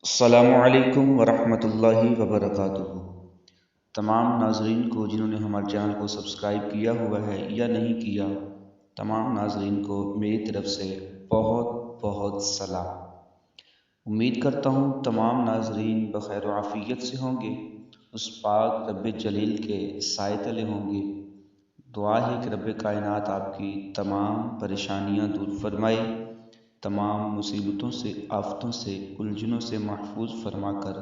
السلام علیکم ورحمۃ اللہ وبرکاتہ۔ تمام ناظرین کو جنہوں نے ہمارے چینل کو سبسکرائب کیا ہوا ہے یا نہیں کیا، تمام ناظرین کو میری طرف سے بہت بہت سلام۔ امید کرتا ہوں تمام ناظرین بخیر و عافیت سے ہوں گے، اس پاک رب جلیل کے سائے تلے ہوں گے۔ دعا ہے کہ رب کائنات آپ کی تمام پریشانیاں دور فرمائے، تمام مصیبتوں سے، آفتوں سے، الجھنوں سے محفوظ فرما کر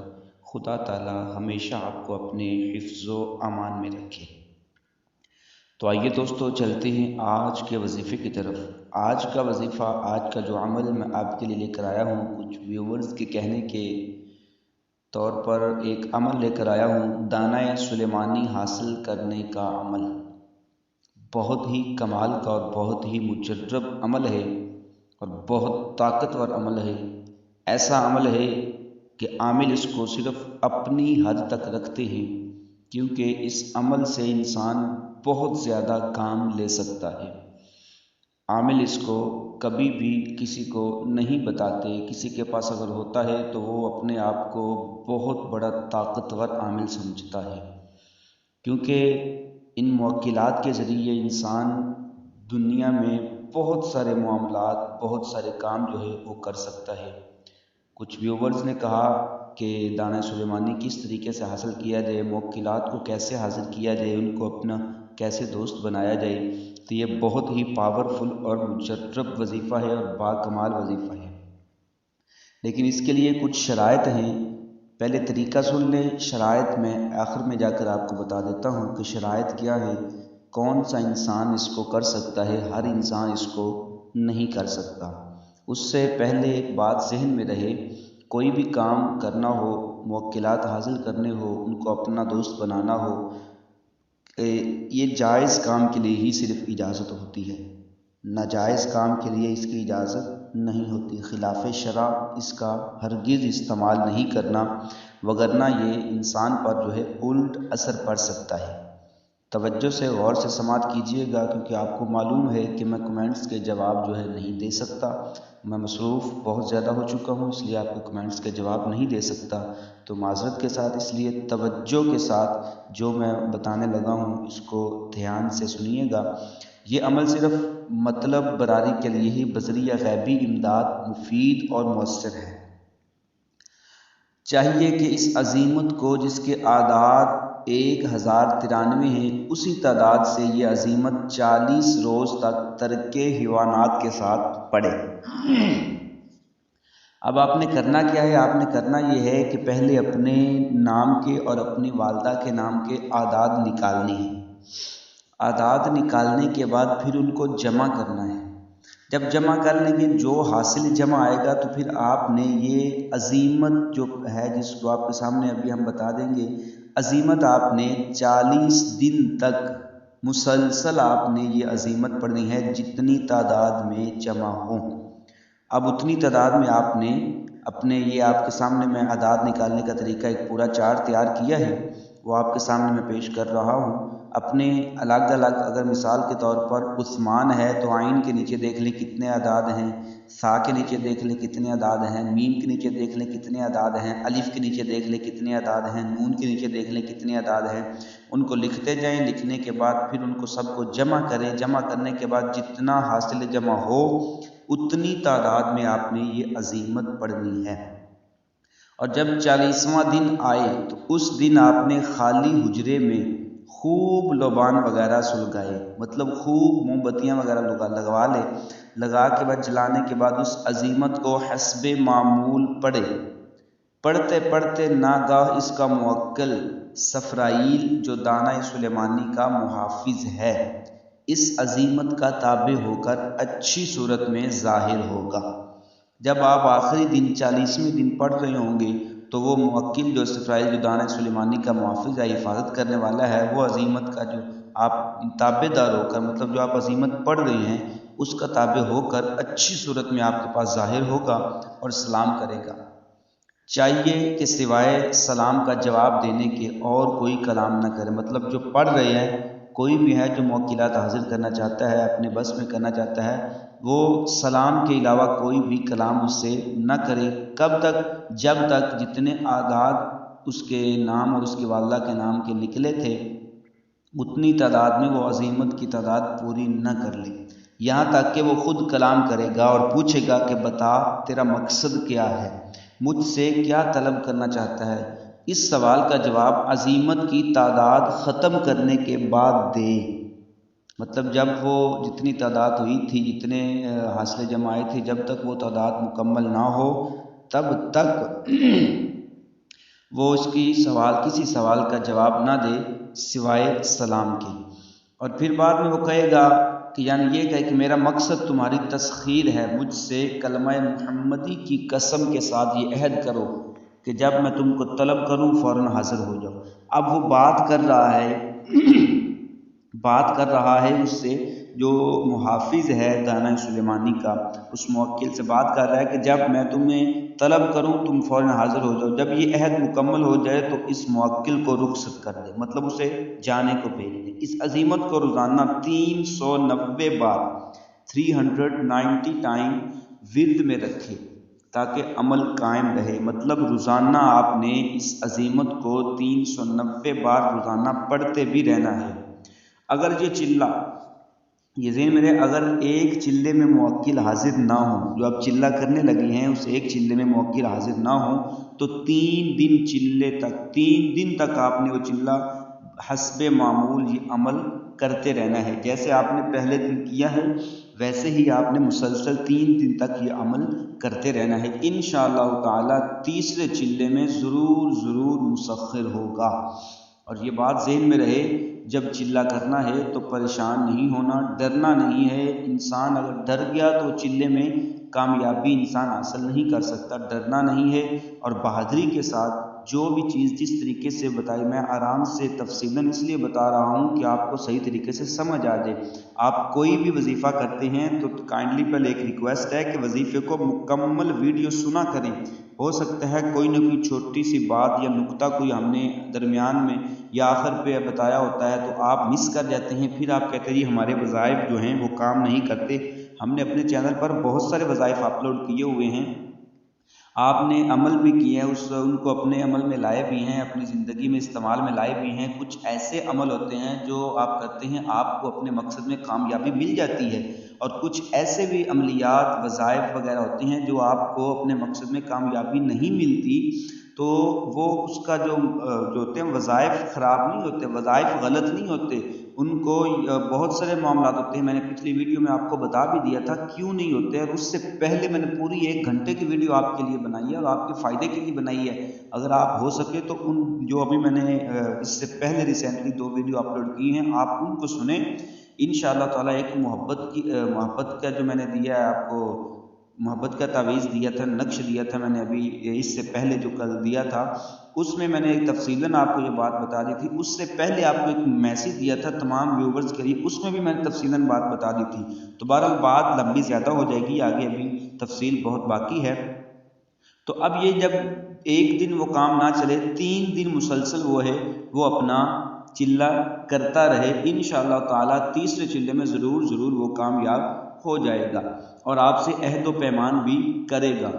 خدا تعالی ہمیشہ آپ کو اپنے حفظ و امان میں رکھے۔ تو آئیے دوستو چلتے ہیں آج کے وظیفے کی طرف۔ آج کا وظیفہ، آج کا جو عمل میں آپ کے لیے لے کر آیا ہوں، کچھ ویورز کے کہنے کے طور پر ایک عمل لے کر آیا ہوں، دانہ سلیمانی حاصل کرنے کا عمل۔ بہت ہی کمال کا اور بہت ہی مجرب عمل ہے اور بہت طاقتور عمل ہے۔ ایسا عمل ہے کہ عامل اس کو صرف اپنی حد تک رکھتے ہیں، کیونکہ اس عمل سے انسان بہت زیادہ کام لے سکتا ہے۔ عامل اس کو کبھی بھی کسی کو نہیں بتاتے، کسی کے پاس اگر ہوتا ہے تو وہ اپنے آپ کو بہت بڑا طاقتور عامل سمجھتا ہے، کیونکہ ان موکلات کے ذریعے انسان دنیا میں بہت سارے معاملات، بہت سارے کام جو ہے وہ کر سکتا ہے۔ کچھ ویورز نے کہا کہ دانہ سلیمانی کس طریقے سے حاصل کیا جائے، موکلات کو کیسے حاصل کیا جائے، ان کو اپنا کیسے دوست بنایا جائے۔ تو یہ بہت ہی پاورفل اور مجرب وظیفہ ہے اور باکمال وظیفہ ہے، لیکن اس کے لیے کچھ شرائط ہیں۔ پہلے طریقہ سن لیں، شرائط میں آخر میں جا کر آپ کو بتا دیتا ہوں کہ شرائط کیا ہے، کون سا انسان اس کو کر سکتا ہے، ہر انسان اس کو نہیں کر سکتا۔ اس سے پہلے ایک بات ذہن میں رہے، کوئی بھی کام کرنا ہو، موکلات حاصل کرنے ہو، ان کو اپنا دوست بنانا ہو، یہ جائز کام کے لیے ہی صرف اجازت ہوتی ہے، ناجائز کام کے لیے اس کی اجازت نہیں ہوتی۔ خلاف شرع اس کا ہرگز استعمال نہیں کرنا، وگرنہ یہ انسان پر جو ہے الٹ اثر پڑ سکتا ہے۔ توجہ سے غور سے سماعت کیجیے گا، کیونکہ آپ کو معلوم ہے کہ میں کمنٹس کے جواب جو ہے نہیں دے سکتا، میں مصروف بہت زیادہ ہو چکا ہوں، اس لیے آپ کو کمنٹس کے جواب نہیں دے سکتا۔ تو معذرت کے ساتھ، اس لیے توجہ کے ساتھ جو میں بتانے لگا ہوں اس کو دھیان سے سنیے گا۔ یہ عمل صرف مطلب براری کے لیے ہی بذریعہ غیبی امداد مفید اور مؤثر ہے۔ چاہیے کہ اس عزیمت کو، جس کے اعداد 1093 ہیں، اسی تعداد سے یہ عزیمت 40 روز تک ترک حیوانات کے ساتھ پڑھے۔ اب آپ نے کرنا کیا ہے؟ آپ نے کرنا یہ ہے کہ پہلے اپنے نام کے اور اپنی والدہ کے نام کے اعداد نکالنے ہیں۔ اعداد نکالنے کے بعد پھر ان کو جمع کرنا ہے۔ جب جمع کر لیں گے، جو حاصل جمع آئے گا، تو پھر آپ نے یہ عزیمت جو ہے، جس کو آپ کے سامنے ابھی ہم بتا دیں گے، عزیمت آپ نے 40 دن تک مسلسل آپ نے یہ عزیمت پڑھنی ہے، جتنی تعداد میں جمع ہوں۔ اب اتنی تعداد میں آپ نے اپنے، یہ آپ کے سامنے میں اعداد نکالنے کا طریقہ ایک پورا چارٹ تیار کیا ہے، وہ آپ کے سامنے میں پیش کر رہا ہوں۔ اپنے الگ الگ، اگر مثال کے طور پر عثمان ہے تو عین کے نیچے دیکھ لیں کتنے اعداد ہیں، سا کے نیچے دیکھ لیں کتنے اعداد ہیں، میم کے نیچے دیکھ لیں کتنے اعداد ہیں، الف کے نیچے دیکھ لیں کتنے اعداد ہیں، نون کے نیچے دیکھ لیں کتنے اعداد ہیں۔ ان کو لکھتے جائیں، لکھنے کے بعد پھر ان کو سب کو جمع کریں۔ جمع کرنے کے بعد جتنا حاصل جمع ہو، اتنی تعداد میں آپ نے یہ عزیمت پڑھنی ہے۔ اور جب 40واں دن آئے تو اس دن آپ نے خالی حجرے میں خوب لوبان وغیرہ سلگائے، مطلب خوب موم بتیاں وغیرہ لگوا لے۔ لگا کے بعد جلانے کے بعد اس عزیمت کو حسب معمول پڑھے۔ پڑھتے پڑھتے ناگاہ اس کا موکل سفرائیل، جو دانہ سلیمانی کا محافظ ہے، اس عزیمت کا تابع ہو کر اچھی صورت میں ظاہر ہوگا۔ جب آپ آخری دن 40ویں دن پڑھ رہے ہوں گے تو وہ موکل جو سفرائیل، جو دانہ سلیمانی کا محافظ ہے، حفاظت کرنے والا ہے، وہ عزیمت کا جو آپ تابع دار ہو کر، مطلب جو آپ عزیمت پڑھ رہے ہیں اس کا تابع ہو کر اچھی صورت میں آپ کے پاس ظاہر ہوگا اور سلام کرے گا۔ چاہیے کہ سوائے سلام کا جواب دینے کے اور کوئی کلام نہ کرے، مطلب جو پڑھ رہے ہیں کوئی بھی ہے جو موکلات حاضر کرنا چاہتا ہے، اپنے بس میں کرنا چاہتا ہے، وہ سلام کے علاوہ کوئی بھی کلام اس سے نہ کرے۔ کب تک؟ جب تک جتنے اعداد اس کے نام اور اس کی والدہ کے نام کے نکلے تھے اتنی تعداد میں وہ عزیمت کی تعداد پوری نہ کر لے، یہاں تک کہ وہ خود کلام کرے گا اور پوچھے گا کہ بتا تیرا مقصد کیا ہے، مجھ سے کیا طلب کرنا چاہتا ہے۔ اس سوال کا جواب عزیمت کی تعداد ختم کرنے کے بعد دے۔ مطلب جب وہ جتنی تعداد ہوئی تھی، جتنے حاصل جمع آئے تھے، جب تک وہ تعداد مکمل نہ ہو تب تک وہ اس کی کسی سوال کا جواب نہ دے سوائے سلام کے۔ اور پھر بعد میں وہ کہے گا کہ یعنی یہ کہے کہ میرا مقصد تمہاری تسخیر ہے، مجھ سے کلمہ محمدی کی قسم کے ساتھ یہ عہد کرو کہ جب میں تم کو طلب کروں فوراً حاضر ہو جاؤ۔ اب وہ بات کر رہا ہے اس سے جو محافظ ہے دانہ سلیمانی کا، اس موکل سے بات کر رہا ہے کہ جب میں تمہیں طلب کروں تم فوراً حاضر ہو جاؤ۔ جب یہ عہد مکمل ہو جائے تو اس موکل کو رخصت کر دے، مطلب اسے جانے کو بھیج دے۔ اس عزیمت کو روزانہ 390 بار 390 ٹائم ورد میں رکھے تاکہ عمل قائم رہے۔ مطلب روزانہ آپ نے اس عزیمت کو 390 بار روزانہ پڑھتے بھی رہنا ہے۔ اگر یہ چلہ، یہ ذہن میں رہے، اگر ایک چلے میں موکل حاضر نہ ہوں، جو اب چلہ کرنے لگے ہیں اس ایک چلے میں موکل حاضر نہ ہوں تو 3 دن تک آپ نے وہ چلہ حسب معمول یہ عمل کرتے رہنا ہے۔ جیسے آپ نے پہلے دن کیا ہے ویسے ہی آپ نے مسلسل 3 دن تک یہ عمل کرتے رہنا ہے۔ انشاءاللہ تعالی تیسرے چلے میں ضرور مسخر ہوگا۔ اور یہ بات ذہن میں رہے، جب چلہ کرنا ہے تو پریشان نہیں ہونا، ڈرنا نہیں ہے۔ انسان اگر ڈر گیا تو چلے میں کامیابی انسان حاصل نہیں کر سکتا۔ ڈرنا نہیں ہے اور بہادری کے ساتھ جو بھی چیز جس طریقے سے بتائی، میں آرام سے تفصیلاً اس لیے بتا رہا ہوں کہ آپ کو صحیح طریقے سے سمجھ آ جائے۔ آپ کوئی بھی وظیفہ کرتے ہیں تو کائنڈلی پہلے ایک ریکویسٹ ہے کہ وظیفے کو مکمل ویڈیو سنا کریں۔ ہو سکتا ہے کوئی نہ کوئی چھوٹی سی بات یا نقطہ کوئی ہم نے درمیان میں یا آخر پہ بتایا ہوتا ہے تو آپ مس کر جاتے ہیں، پھر آپ کہتے ہیں ہمارے وظائف جو ہیں وہ کام نہیں کرتے۔ ہم نے اپنے چینل پر بہت سارے وظائف اپلوڈ کیے ہوئے ہیں، آپ نے عمل بھی کیے ہیں، ان کو اپنے عمل میں لائے بھی ہیں، اپنی زندگی میں استعمال میں لائے بھی ہیں۔ کچھ ایسے عمل ہوتے ہیں جو آپ کرتے ہیں آپ کو اپنے مقصد میں کامیابی مل جاتی ہے، اور کچھ ایسے بھی عملیات وظائف وغیرہ ہوتے ہیں جو آپ کو اپنے مقصد میں کامیابی نہیں ملتی، تو وہ اس کا جو ہوتے ہیں وظائف خراب نہیں ہوتے، وظائف غلط نہیں ہوتے، ان کو بہت سارے معاملات ہوتے ہیں۔ میں نے پچھلی ویڈیو میں آپ کو بتا بھی دیا تھا کیوں نہیں ہوتے، اور اس سے پہلے میں نے پوری 1 گھنٹے کی ویڈیو آپ کے لیے بنائی ہے اور آپ کے فائدے کے لیے بنائی ہے۔ اگر آپ ہو سکے تو ان جو ابھی میں نے اس سے پہلے ریسنٹلی 2 ویڈیو اپلوڈ کی ہیں آپ ان کو سنیں انشاءاللہ تعالیٰ۔ ایک محبت کا جو میں نے دیا ہے آپ کو، محبت کا تعویذ دیا تھا، نقش دیا تھا میں نے ابھی اس سے پہلے جو کل دیا تھا، اس میں نے ایک تفصیلاً آپ کو یہ بات بتا دی تھی۔ اس سے پہلے آپ کو ایک میسیج دیا تھا تمام ویورز کے لیے، اس میں بھی میں نے تفصیلاً بات بتا دی تھی۔ تو بہرحال بات لمبی زیادہ ہو جائے گی، آگے ابھی تفصیل بہت باقی ہے۔ تو اب یہ جب ایک دن وہ کام نہ چلے، 3 دن مسلسل وہ اپنا چلہ کرتا رہے، انشاءاللہ تعالیٰ تیسرے چلے میں ضرور وہ کامیاب ہو جائے گا اور آپ سے عہد و پیمان بھی کرے گا۔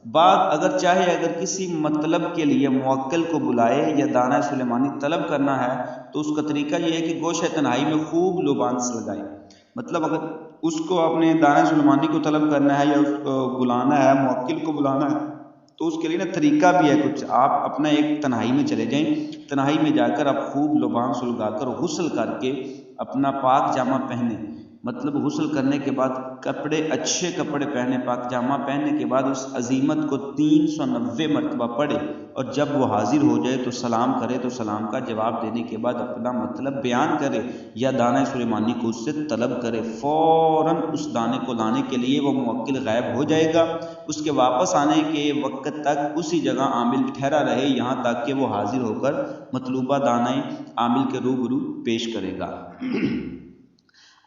اگر کسی مطلب کے لیے موکل کو بلائے یا دانہ سلیمانی طلب کرنا ہے تو اس کا طریقہ یہ ہے کہ گوشہ تنہائی میں خوب لبانس لگائے۔ مطلب اگر اس کو اپنے دانہ سلیمانی کو طلب کرنا ہے یا اس کو بلانا ہے، موکل کو بلانا ہے، تو اس کے لیے طریقہ بھی ہے کچھ۔ آپ اپنا ایک تنہائی میں چلے جائیں، تنہائی میں جا کر آپ خوب لباس سلگا کر غسل کر کے اپنا پاک جامہ پہنے، مطلب غسل کرنے کے بعد اچھے کپڑے پہنے، پاک جامہ پہننے کے بعد اس عزیمت کو 390 مرتبہ پڑھے، اور جب وہ حاضر ہو جائے تو سلام کرے، تو سلام کا جواب دینے کے بعد اپنا مطلب بیان کرے یا دانہ سلیمانی کو اس سے طلب کرے۔ فوراً اس دانے کو لانے کے لیے وہ موکل غائب ہو جائے گا، اس کے واپس آنے کے وقت تک اسی جگہ عامل ٹھہرا رہے یہاں تک کہ وہ حاضر ہو کر مطلوبہ دانہ عامل کے روبرو پیش کرے گا۔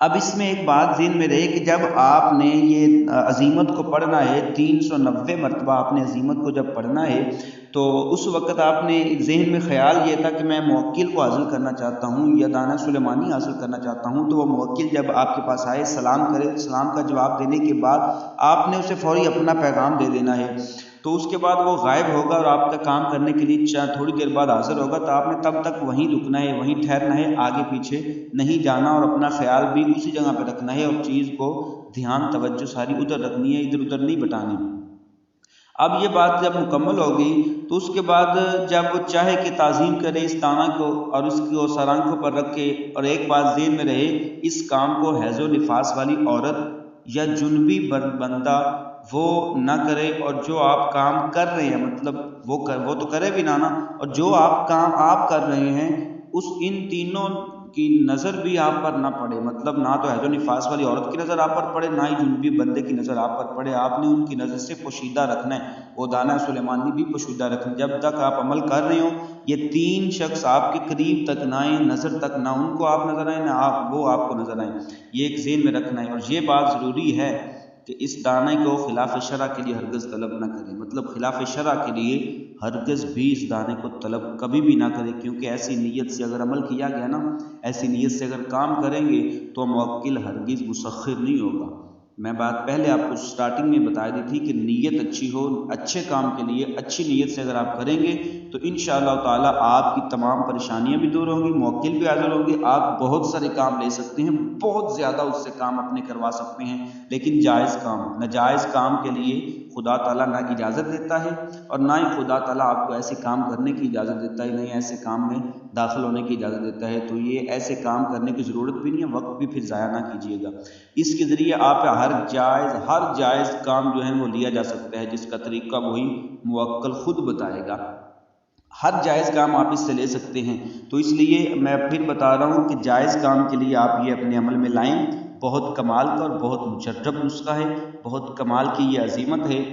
اب اس میں ایک بات ذہن میں رہے کہ جب آپ نے یہ عزیمت کو پڑھنا ہے 390 مرتبہ آپ نے عزیمت کو جب پڑھنا ہے تو اس وقت آپ نے ذہن میں خیال یہ تھا کہ میں موکل کو حاصل کرنا چاہتا ہوں یا دانہ سلیمانی حاصل کرنا چاہتا ہوں، تو وہ موکل جب آپ کے پاس آئے سلام کرے، سلام کا جواب دینے کے بعد آپ نے اسے فوری اپنا پیغام دے دینا ہے، تو اس کے بعد وہ غائب ہوگا اور آپ کا کام کرنے کے لیے تھوڑی دیر بعد حاضر ہوگا، تو آپ نے تب تک وہیں رکنا ہے، وہیں ٹھہرنا ہے، آگے پیچھے نہیں جانا اور اپنا خیال بھی اسی جگہ پہ رکھنا ہے اور چیز کو دھیان توجہ ساری ادھر رکھنی ہے، ادھر ادھر نہیں بٹانی۔ اب یہ بات جب مکمل ہوگی تو اس کے بعد جب چاہے کہ تعظیم کرے اس دانہ کو اور اس کو سر آنکھوں پر رکھے، اور ایک بات ذہن میں رہے اس کام کو حیض و نفاس والی عورت یا جنبی بندہ وہ نہ کرے، اور جو آپ کام کر رہے ہیں مطلب وہ تو کرے بھی نہ، اور جو آپ کام آپ کر رہے ہیں ان تینوں کی نظر بھی آپ پر نہ پڑے، مطلب نہ تو حیض و نفاس والی عورت کی نظر آپ پر پڑے، نہ ہی جنبی بندے کی نظر آپ پر پڑے، آپ نے ان کی نظر سے پوشیدہ رکھنا ہے، وہ دانہ سلیمانی بھی پوشیدہ رکھنا ہے، جب تک آپ عمل کر رہے ہو یہ تین شخص آپ کے قریب تک نہ آئیں، نظر تک نہ ان کو آپ نظر آئیں نہ وہ آپ کو نظر آئیں، یہ ایک ذہن میں رکھنا ہے۔ اور یہ بات ضروری ہے کہ اس دانے کو خلاف شرع کے لیے ہرگز طلب نہ کریں، مطلب خلاف شرع کے لیے ہرگز بھی اس دانے کو طلب کبھی بھی نہ کریں، کیونکہ ایسی نیت سے اگر عمل کیا گیا نا، ایسی نیت سے اگر کام کریں گے تو موکل ہرگز مسخر نہیں ہوگا۔ میں بات پہلے آپ کو سٹارٹنگ میں بتا دی تھی کہ نیت اچھی ہو، اچھے کام کے لیے اچھی نیت سے اگر آپ کریں گے تو انشاءاللہ تعالی آپ کی تمام پریشانیاں بھی دور ہوں گی، موکل بھی حاضر ہوں گے، آپ بہت سارے کام لے سکتے ہیں، بہت زیادہ اس سے کام اپنے کروا سکتے ہیں، لیکن جائز کام، ناجائز کام کے لیے خدا تعالیٰ نہ اجازت دیتا ہے اور نہ ہی خدا تعالیٰ آپ کو ایسے کام کرنے کی اجازت دیتا ہے، نہیں ایسے کام میں داخل ہونے کی اجازت دیتا ہے، تو یہ ایسے کام کرنے کی ضرورت بھی نہیں ہے، وقت بھی پھر ضائع نہ کیجیے گا۔ اس کے ذریعے آپ ہر جائز کام جو ہے وہ لیا جا سکتا ہے، جس کا طریقہ وہی موکل خود بتائے گا، ہر جائز کام آپ اس سے لے سکتے ہیں۔ تو اس لیے میں پھر بتا رہا ہوں کہ جائز کام کے لیے آپ یہ اپنے عمل میں لائیں، بہت کمال کا اور بہت مجرب نسخہ ہے، بہت کمال کی یہ عظیمت ہے،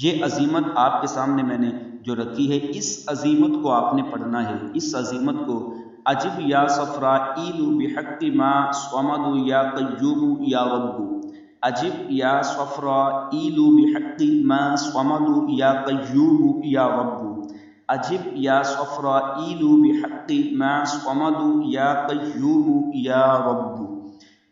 یہ عظیمت آپ کے سامنے میں نے جو رکھی ہے، اس عظیمت کو آپ نے پڑھنا ہے، اس عظیمت کو عجب یا صفرائیل بحق ما صمد یا قیوم یا رب، عجب یا صفرائیل بحق ما صمد یا قیوم یا رب، عجب یا صفرائیل بحق ما صمد یا قیوم یا رب۔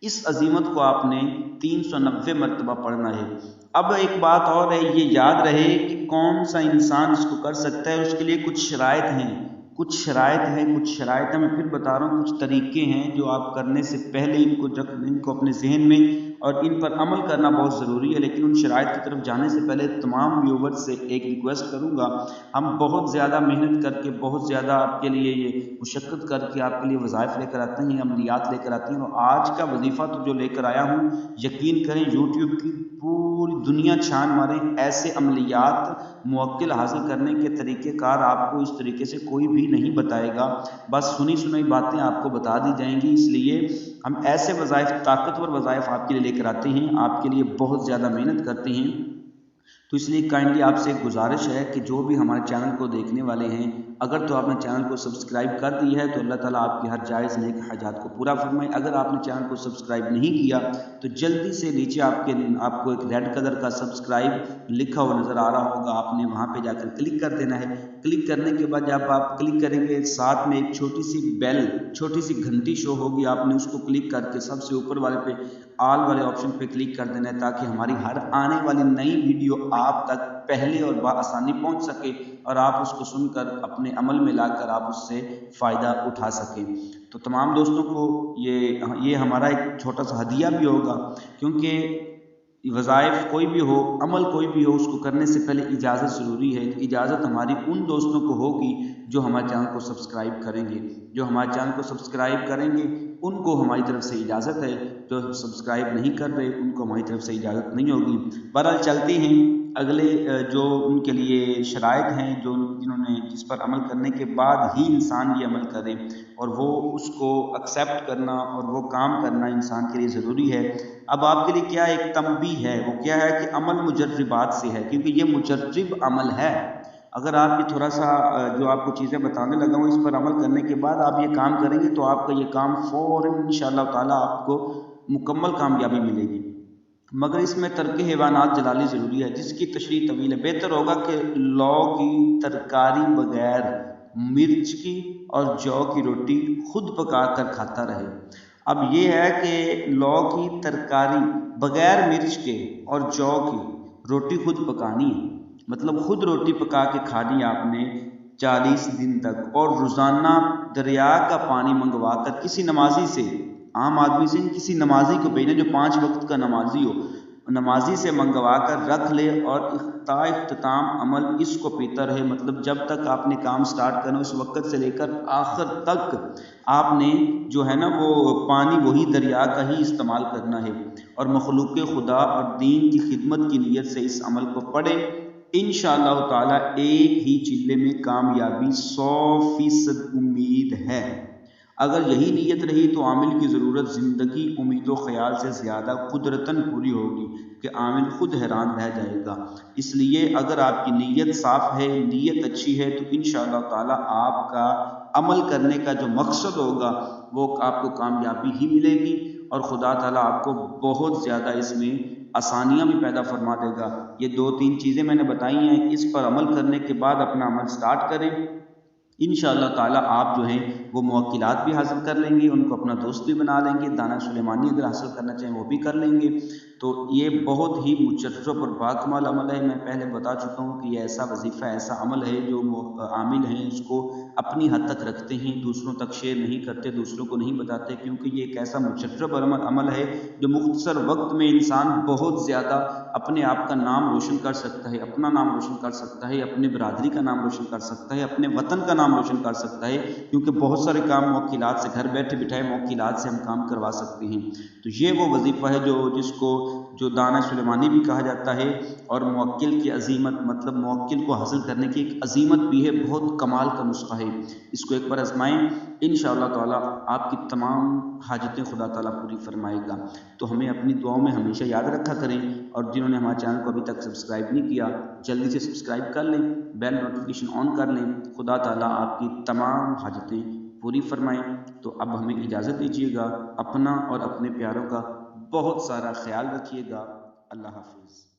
اس عظیمت کو آپ نے 390 مرتبہ پڑھنا ہے۔ اب ایک بات اور ہے، یہ یاد رہے کہ کون سا انسان اس کو کر سکتا ہے، اس کے لیے کچھ شرائط ہیں، کچھ شرائط میں پھر بتا رہا ہوں، کچھ طریقے ہیں جو آپ کرنے سے پہلے ان کو اپنے ذہن میں اور ان پر عمل کرنا بہت ضروری ہے، لیکن ان شرائط کی طرف جانے سے پہلے تمام ویور سے ایک ریکویسٹ کروں گا، ہم بہت زیادہ محنت کر کے، بہت زیادہ آپ کے لیے یہ مشقت کر کے آپ کے لیے وظائف لے کر آتے ہیں، عملیات لے کر آتے ہیں، اور آج کا وظیفہ تو جو لے کر آیا ہوں، یقین کریں یوٹیوب کی پوری دنیا چھان ماریں، ایسے عملیات موکل حاصل کرنے کے طریقہ کار آپ کو اس طریقے سے کوئی بھی نہیں بتائے گا، بس سنی سنائی باتیں آپ کو بتا دی جائیں گی، اس لیے ہم ایسے وظائف، طاقتور وظائف آپ کے لیے لے کر آتے ہیں، آپ کے لیے بہت زیادہ محنت کرتے ہیں۔ تو اس لیے کائنڈلی آپ سے ایک گزارش ہے کہ جو بھی ہمارے چینل کو دیکھنے والے ہیں، اگر تو آپ نے چینل کو سبسکرائب کر دی ہے تو اللہ تعالیٰ آپ کی ہر جائز نیک حاجات کو پورا فرمائے، اگر آپ نے چینل کو سبسکرائب نہیں کیا تو جلدی سے نیچے آپ کو ایک ریڈ کلر کا سبسکرائب لکھا ہوا نظر آ رہا ہوگا، آپ نے وہاں پہ جا کر کلک کر دینا ہے، کلک کرنے کے بعد جب آپ کلک کریں گے ساتھ میں ایک چھوٹی سی بیل، چھوٹی سی گھنٹی شو ہوگی، آپ نے اس کو کلک کر کے سب سے اوپر والے پہ آل والے آپشن پہ کلک کر دینا ہے، تاکہ ہماری ہر آنے والی نئی ویڈیو آپ تک پہلے اور بآسانی پہنچ سکے اور آپ اس کو سن کر اپنے عمل میں لا کر آپ اس سے فائدہ اٹھا سکیں۔ تو تمام دوستوں کو یہ ہمارا ایک چھوٹا سا ہدیہ بھی ہوگا، کیونکہ وظائف کوئی بھی ہو، عمل کوئی بھی ہو، اس کو کرنے سے پہلے اجازت ضروری ہے، اجازت ہماری ان دوستوں کو ہوگی جو ہمارے چینل کو سبسکرائب کریں گے، جو ہمارے چینل کو سبسکرائب کریں گے ان کو ہماری طرف سے اجازت ہے، جو سبسکرائب نہیں کر رہے ان کو ہماری طرف سے اجازت نہیں ہوگی۔ بہرحال چلتے ہیں اگلے جو ان کے لیے شرائط ہیں، جس پر عمل کرنے کے بعد ہی انسان یہ عمل کرے اور وہ اس کو ایکسیپٹ کرنا اور وہ کام کرنا انسان کے لیے ضروری ہے۔ اب آپ کے لیے کیا ایک تنبیہ ہے، وہ کیا ہے کہ عمل مجربات سے ہے، کیونکہ یہ مجرب عمل ہے، اگر آپ یہ تھوڑا سا جو آپ کو چیزیں بتانے لگا ہوں اس پر عمل کرنے کے بعد آپ یہ کام کریں گے تو آپ کا یہ کام فوراً انشاءاللہ تعالیٰ آپ کو مکمل کامیابی ملے گی، مگر اس میں ترک حیوانات جلالی ضروری ہے، جس کی تشریح طویل ہے۔ بہتر ہوگا کہ لو کی ترکاری بغیر مرچ کی اور جو کی روٹی خود پکا کر کھاتا رہے۔ اب یہ ہے کہ لو کی ترکاری بغیر مرچ کے اور جو کی روٹی خود پکانی ہے، مطلب خود روٹی پکا کے کھانی آپ نے 40 دن تک، اور روزانہ دریا کا پانی منگوا کر کسی نمازی سے، عام آدمی سے کسی نمازی کو بھیجنا جو 5 وقت کا نمازی ہو، نمازی سے منگوا کر رکھ لے، اور تا اختتام عمل اس کو پیتا رہے، مطلب جب تک آپ نے کام سٹارٹ کرنا اس وقت سے لے کر آخر تک آپ نے جو ہے نا وہ پانی وہی دریا کا ہی استعمال کرنا ہے، اور مخلوق خدا اور دین کی خدمت کی نیت سے اس عمل کو پڑھے۔ انشاءاللہ تعالی ایک ہی چلے میں کامیابی 100% امید ہے۔ اگر یہی نیت رہی تو عامل کی ضرورت زندگی امید و خیال سے زیادہ قدرتاً پوری ہوگی کہ عامل خود حیران رہ جائے گا۔ اس لیے اگر آپ کی نیت صاف ہے، نیت اچھی ہے، تو انشاءاللہ تعالی آپ کا عمل کرنے کا جو مقصد ہوگا وہ آپ کو کامیابی ہی ملے گی، اور خدا تعالیٰ آپ کو بہت زیادہ اس میں آسانیاں بھی پیدا فرما دے گا۔ یہ 2-3 چیزیں میں نے بتائی ہیں، اس پر عمل کرنے کے بعد اپنا عمل سٹارٹ کریں، انشاءاللہ تعالیٰ آپ جو ہیں وہ موکلات بھی حاصل کر لیں گے، ان کو اپنا دوست بھی بنا لیں گے، دانہ سلیمانی اگر حاصل کرنا چاہیں وہ بھی کر لیں گے۔ تو یہ بہت ہی مجرب اور باکمال عمل ہے۔ میں پہلے بتا چکا ہوں کہ یہ ایسا وظیفہ، ایسا عمل ہے جو عامل ہیں اس کو اپنی حد تک رکھتے ہیں، دوسروں تک شیئر نہیں کرتے، دوسروں کو نہیں بتاتے، کیونکہ یہ ایک ایسا مجرب عمل ہے جو مختصر وقت میں انسان بہت زیادہ اپنے آپ کا نام روشن کر سکتا ہے، اپنا نام روشن کر سکتا ہے، اپنے برادری کا نام روشن کر سکتا ہے، اپنے وطن کا نام روشن کر سکتا ہے، کیونکہ بہت سارے کام موکلات سے گھر بیٹھے بٹھائے موکلات سے ہم کام کروا سکتے ہیں۔ تو یہ وہ وظیفہ ہے جس کو دانہ سلیمانی بھی کہا جاتا ہے، اور موکل کی عظیمت، مطلب موکل کو حاصل کرنے کی ایک عظیمت بھی ہے، بہت کمال کا نسخہ ہے۔ اس کو ایک بار آزمائیں، انشاءاللہ تعالی آپ کی تمام حاجتیں خدا تعالیٰ پوری فرمائے گا۔ تو ہمیں اپنی دعاؤں میں ہمیشہ یاد رکھا کریں، اور جنہوں نے ہمارے چینل کو ابھی تک سبسکرائب نہیں کیا جلدی سے سبسکرائب کر لیں، بیل نوٹیفیکیشن آن کر لیں۔ خدا تعالیٰ آپ کی تمام حاجتیں پوری فرمائیں۔ تو اب ہمیں اجازت دیجیے گا، اپنا اور اپنے پیاروں کا بہت سارا خیال رکھیے گا۔ اللہ حافظ۔